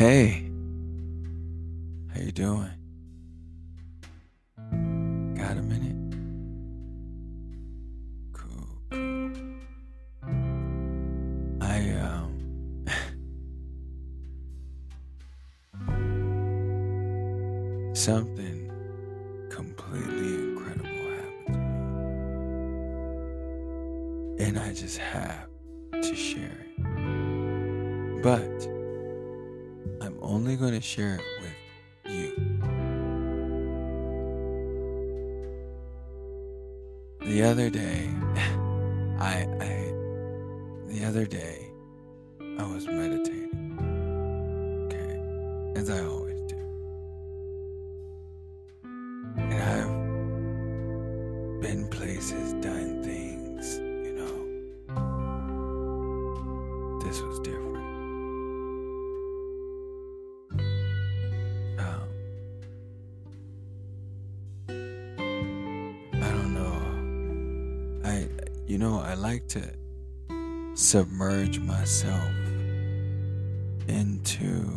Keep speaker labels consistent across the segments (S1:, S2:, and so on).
S1: Hey, how you doing? Got a minute? Cool. I something completely incredible happened to me, and I just have to share it. But I'm only going to share it with you. The other day, I the other day I was meditating, okay, as I always do. And I've been places, done things, This was different. I don't know. I like to submerge myself into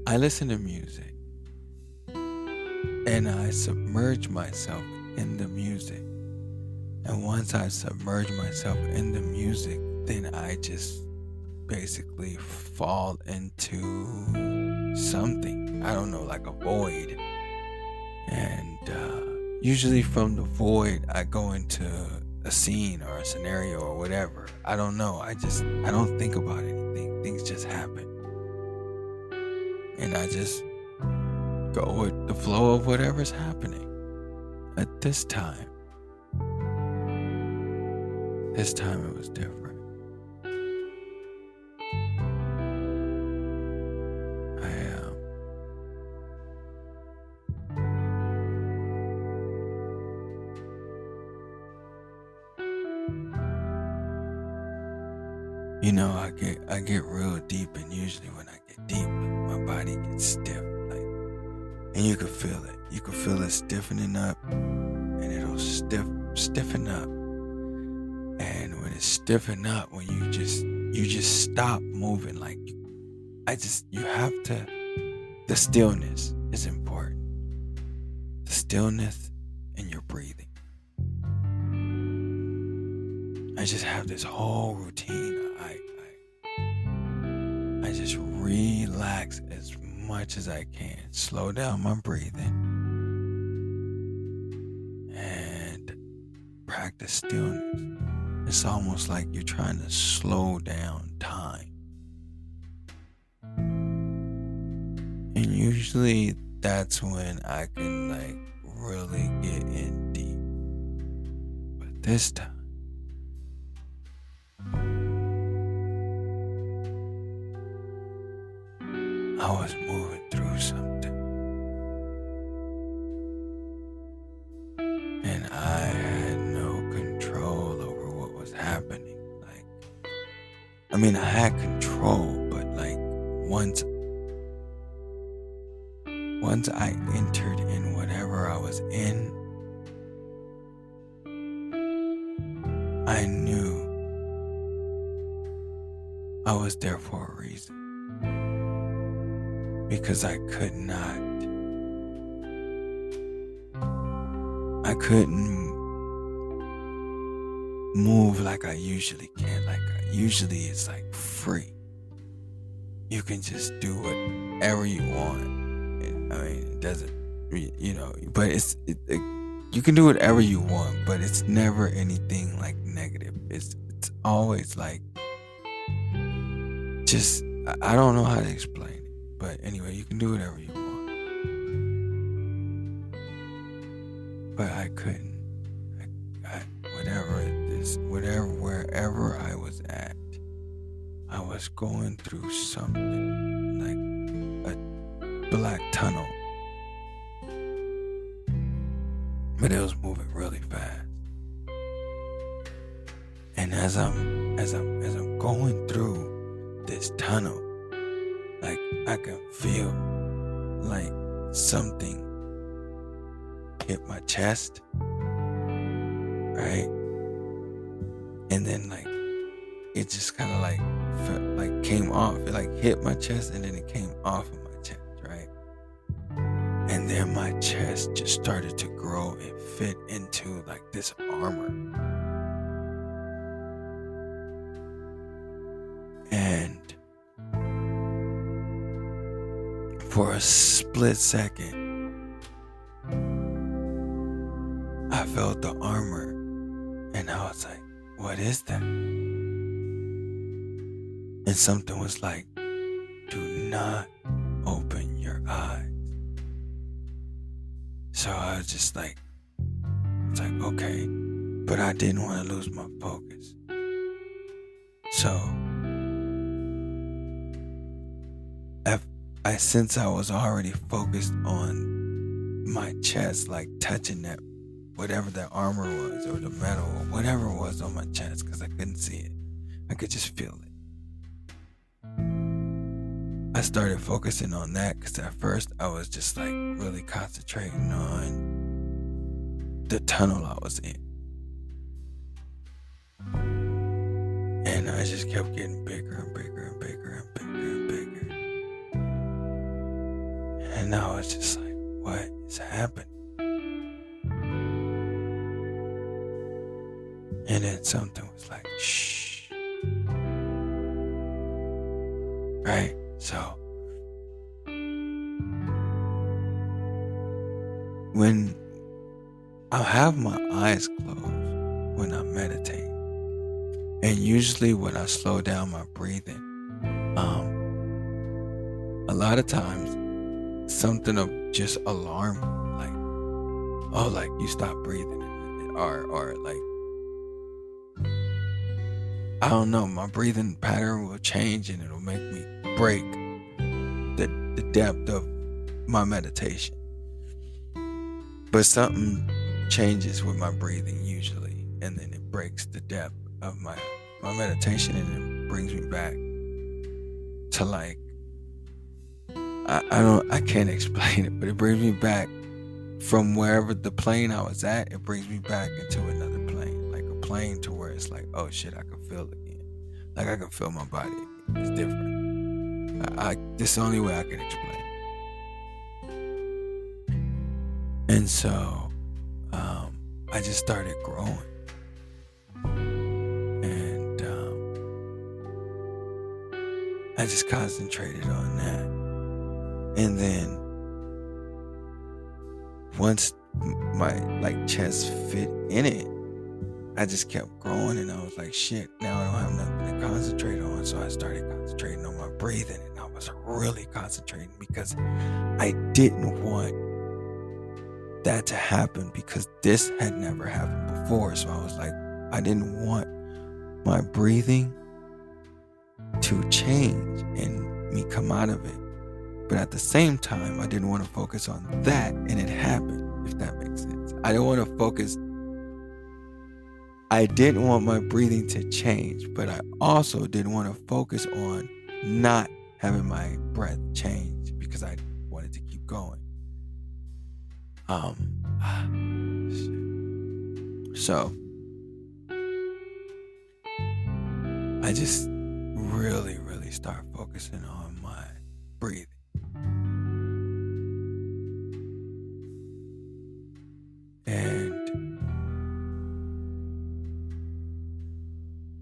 S1: I listen to music and I submerge myself in the music. And once I submerge myself in the music, then I just basically fall into something. I don't know, like a void. And usually from the void, I go into a scene or a scenario or whatever. I don't know. I don't think about anything. Things just happen. And I just go with the flow of whatever's happening. At this time it was different. I get real deep, and usually when I get deep, my body gets stiff, and you can feel it. You can feel it stiffening up, and it'll stiffen up. And when it's stiffen up, when you just stop moving, you have to. The stillness is important. The stillness and your breathing. I just have this whole routine. I just relax as much as I can. Slow down my breathing. And practice stillness. It's almost like you're trying to slow down time. And usually that's when I can really get in deep. But this time, I was moving through something. And I had no control over what was happening. I had control, but once I entered in whatever I was in, I knew I was there for a reason. Because I couldn't move like I usually can. Usually it's free. You can just do whatever you want. It doesn't, but you can do whatever you want, but it's never anything negative. It's always I don't know how to explain it. But anyway, you can do whatever you want. But I couldn't. Wherever I was at, I was going through something like a black tunnel. But it was moving really fast. And as I'm going through this tunnel, I can feel something hit my chest, right? And then it just kind of like felt like came off. It like hit my chest and then it came off of my chest, right? And then my chest just started to grow and fit into like this armor. And for a split second, I felt the armor and I was like, what is that? And something was like, do not open your eyes. So I was just like, it's like, okay, but I didn't want to lose my focus. So since I was already focused on my chest, like touching that, whatever that armor was, or the metal, or whatever it was on my chest, because I couldn't see it. I could just feel it. I started focusing on that because at first I was just like really concentrating on the tunnel I was in. And I just kept getting bigger and bigger and bigger and bigger and bigger. And I was just like, what is happening? And then something was like, shh. Right? So, when I have my eyes closed when I meditate, and usually when I slow down my breathing, a lot of times something will just alarm me, like, oh, like you stop breathing, or like, I don't know, my breathing pattern will change and it'll make me break the depth of my meditation. But something changes with my breathing usually, and then it breaks the depth of my meditation, and it brings me back to like, I can't explain it, but it brings me back from wherever the plane I was at. It brings me back into another plane, like a plane to where it's like, oh shit, I can feel it again. Like I can feel my body again. It's different. This is the only way I can explain it. And so, I just started growing. And, I just concentrated on that. And then once my like chest fit in it, I just kept growing, and I was like, shit, now I don't have nothing to concentrate on. So I started concentrating on my breathing, and I was really concentrating because I didn't want that to happen, because this had never happened before. So I was like, I didn't want my breathing to change and me come out of it. But at the same time, I didn't want to focus on that and it happened, if that makes sense. I didn't want my breathing to change, but I also didn't want to focus on not having my breath change because I wanted to keep going. So I just really, really start focusing on my breathing. And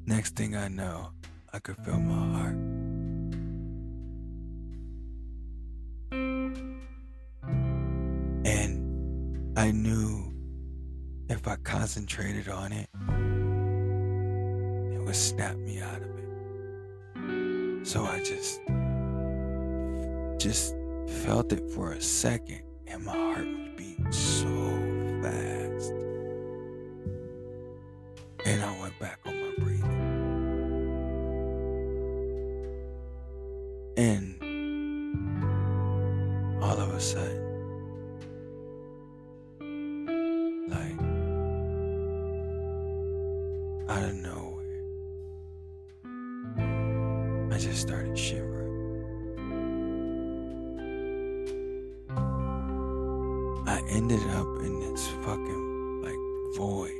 S1: next thing I know, I could feel my heart. And I knew if I concentrated on it, it would snap me out of it. So I just felt it for a second, and my heart was beating so fast. And I went back on my breathing. And all of a sudden, like out of nowhere, I just started shivering. I ended up in this fucking like void.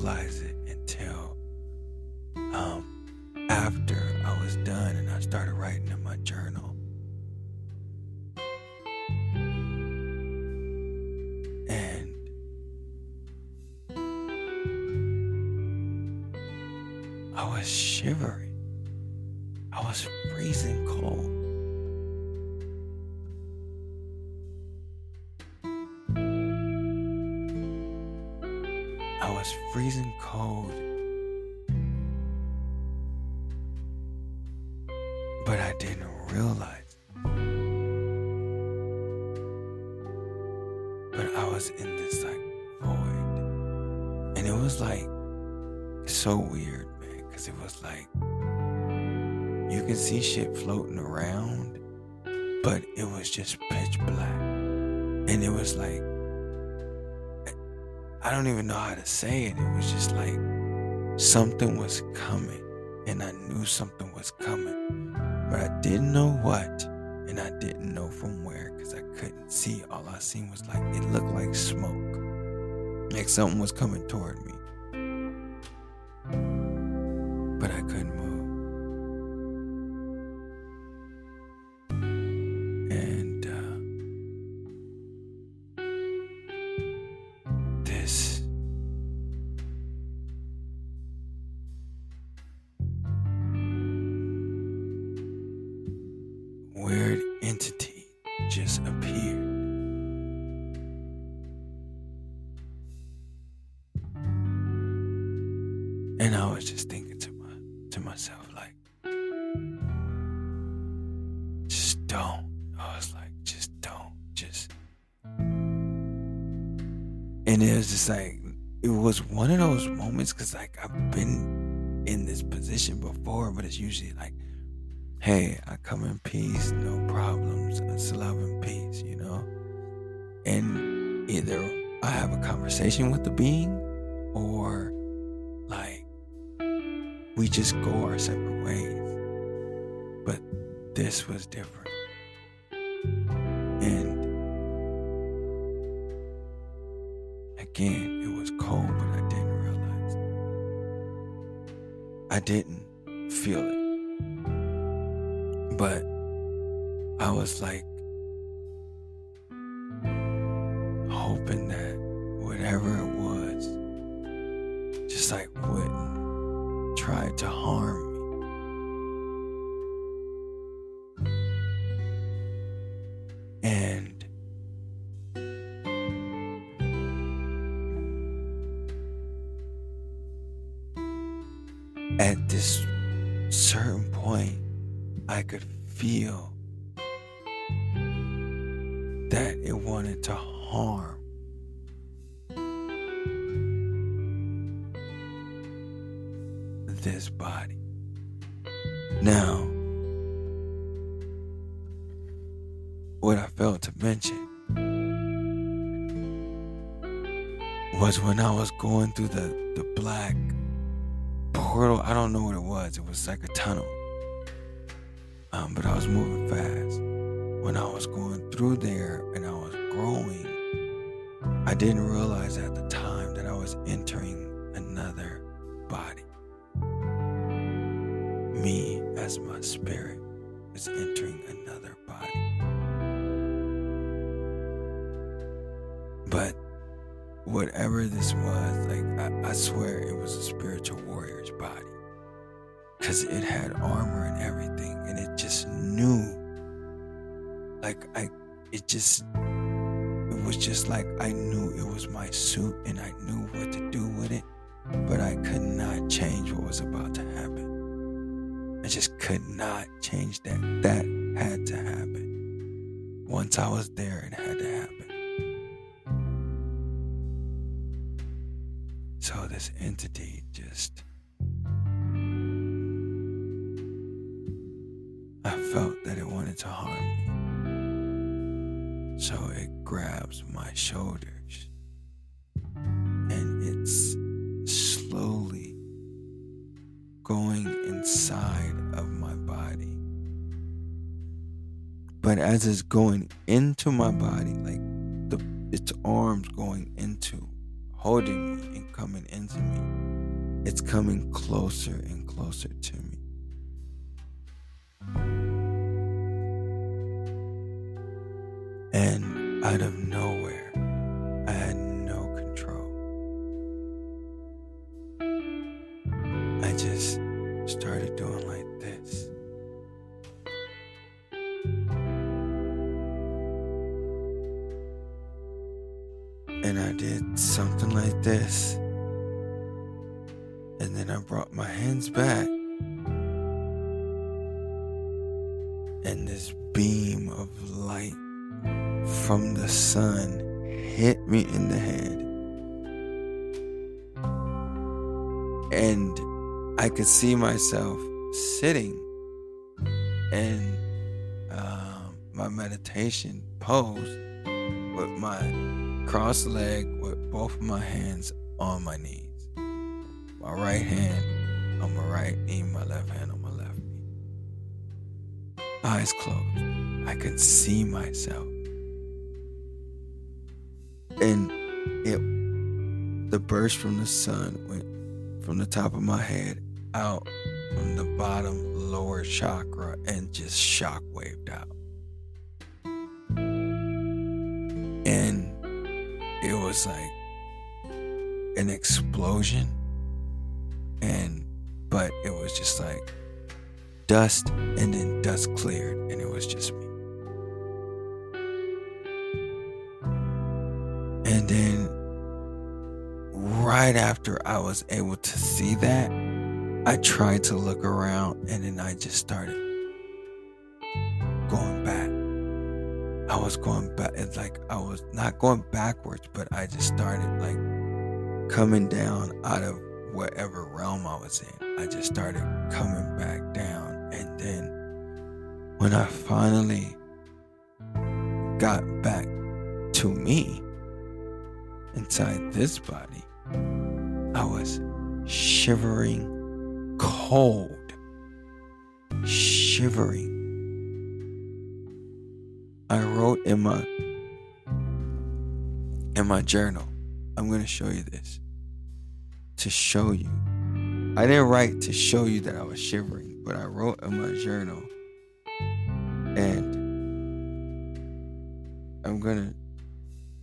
S1: realize it until after I was done and I started writing in my journal. And I was shivering. I was freezing cold. I was freezing cold. But I didn't realize. But I was in this like void. And it was like so weird, man, because it was like you can see shit floating around, but it was just pitch black. And it was like, I don't even know how to say it. It was just like something was coming, and I knew something was coming, but I didn't know what, and I didn't know from where, because I couldn't see. All I seen was like, it looked like smoke, like something was coming toward me, but I couldn't move. And this weird entity just appeared. And I was just thinking to myself, like, just don't. I was like, just don't. Just. And it was just like, it was one of those moments, because like I've been in this position before, but it's usually like, hey, I come in peace, no problems, it's love and peace, you know? And either I have a conversation with the being, or like we just go our separate ways. But this was different. And again, it was cold, but I didn't realize it. I didn't feel it. But I was like hoping that whatever it was just like wouldn't try to harm me. And at this certain point, I could feel that it wanted to harm this body. Now, what I failed to mention was when I was going through the black portal, I don't know what it was. It was like a tunnel. But I was moving fast. When I was going through there and I was growing, I didn't realize at the time that I was entering another body. Me as my spirit was entering another body. But whatever this was, like I swear it was a spiritual warrior's body. Because it had armor and everything, and it just knew, like it was just like I knew it was my suit and I knew what to do with it, but I could not change what was about to happen. I just could not change that. That had to happen. Once I was there, it had to happen. So this entity just, I felt that it wanted to harm me. So it grabs my shoulders and it's slowly going inside of my body. But as it's going into my body, like its arms going into holding me and coming into me. It's coming closer and closer to me. And out of nowhere, I had no control. I just started doing like this. And I did something like this. And then I brought my hands back. And this beam of light from the sun hit me in the head. And I could see myself sitting in my meditation pose with my crossed leg with both of my hands on my knees. My right hand on my right knee, my left hand on my left knee. Eyes closed. I could see myself. And the burst from the sun went from the top of my head out from the bottom lower chakra and just shockwaved out. And it was like an explosion, but it was just like dust, and then dust cleared, and it was just me. And then right after I was able to see that, I tried to look around, and then I just started going back. I was going back. It's like I was not going backwards, but I just started like coming down out of whatever realm I was in. I just started coming back down. And then when I finally got back to me inside this body, I was shivering cold. Shivering. I wrote in my journal, I'm going to show you this, to show you. I didn't write to show you that I was shivering, but I wrote in my journal, and I'm going to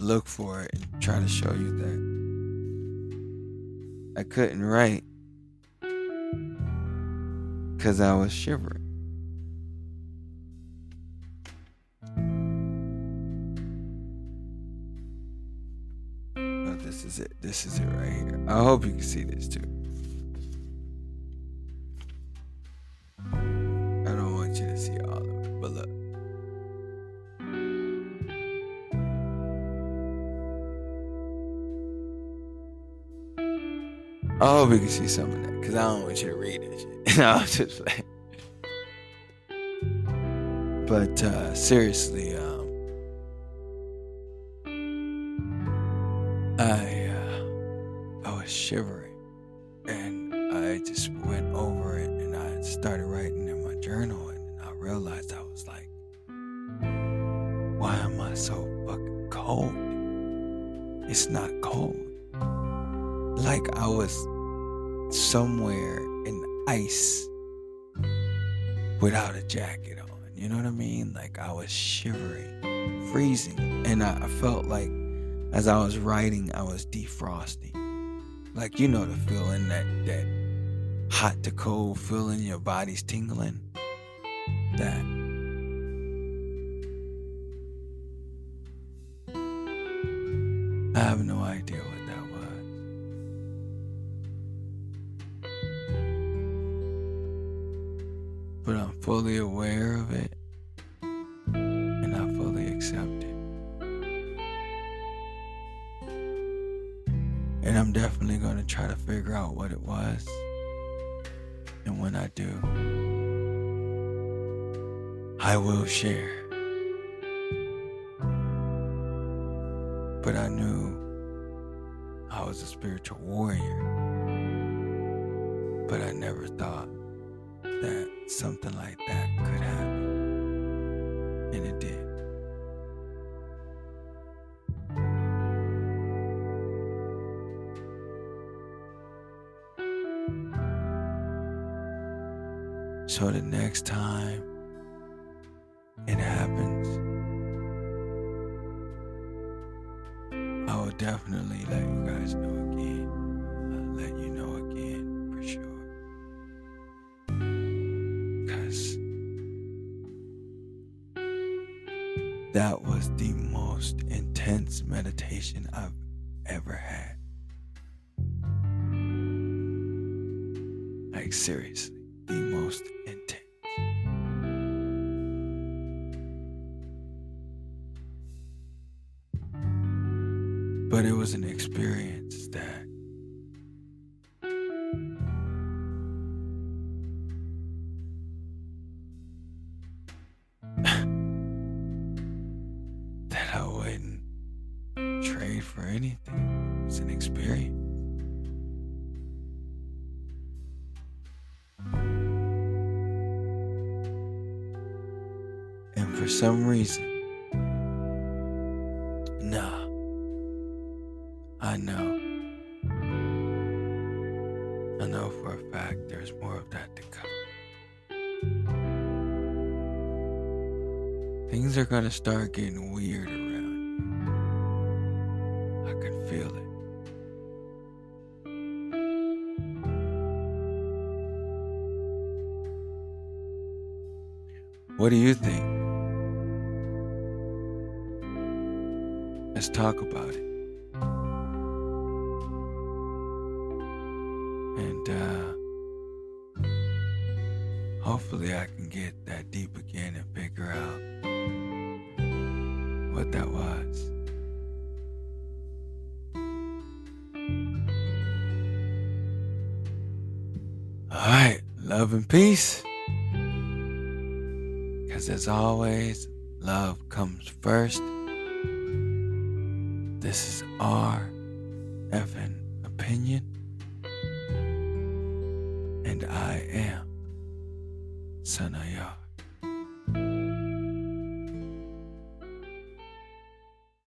S1: look for it and try to show you that I couldn't write because I was shivering. This is it right here. I hope you can see this too. I don't want you to see all of it, but look. I hope you can see some of that, because I don't want you to read that shit. No, I'm just playing. But seriously, I was shivering, and I just went over it, and I started writing in my journal, and I realized I was like, why am I so fucking cold? It's not cold. Like I was somewhere in ice without a jacket on. You know what I mean? Like I was shivering, freezing, and I felt like as I was writing, I was defrosting. Like, you know the feeling, that hot to cold feeling, your body's tingling. That. I have no idea what that was. But I'm fully aware of it, and I fully accept it. And I'm definitely going to try to figure out what it was. And when I do, I will share. But I knew I was a spiritual warrior. But I never thought that something like that could happen. And it did. So the next time it happens, I will definitely let you guys know again. I'll let you know again for sure. Because that was the most intense meditation I've ever had. Like seriously, the most intense. But it was an experience that that I wouldn't trade for anything. It was an experience. And for some reason, I know for a fact there's more of that to come. Things are gonna start getting weird around you. I can feel it. What do you think? Let's talk about it. And hopefully I can get that deep again and figure out what that was. Alright, love and peace. Because as always, love comes first. This is our effing opinion. And I am Son of Yah.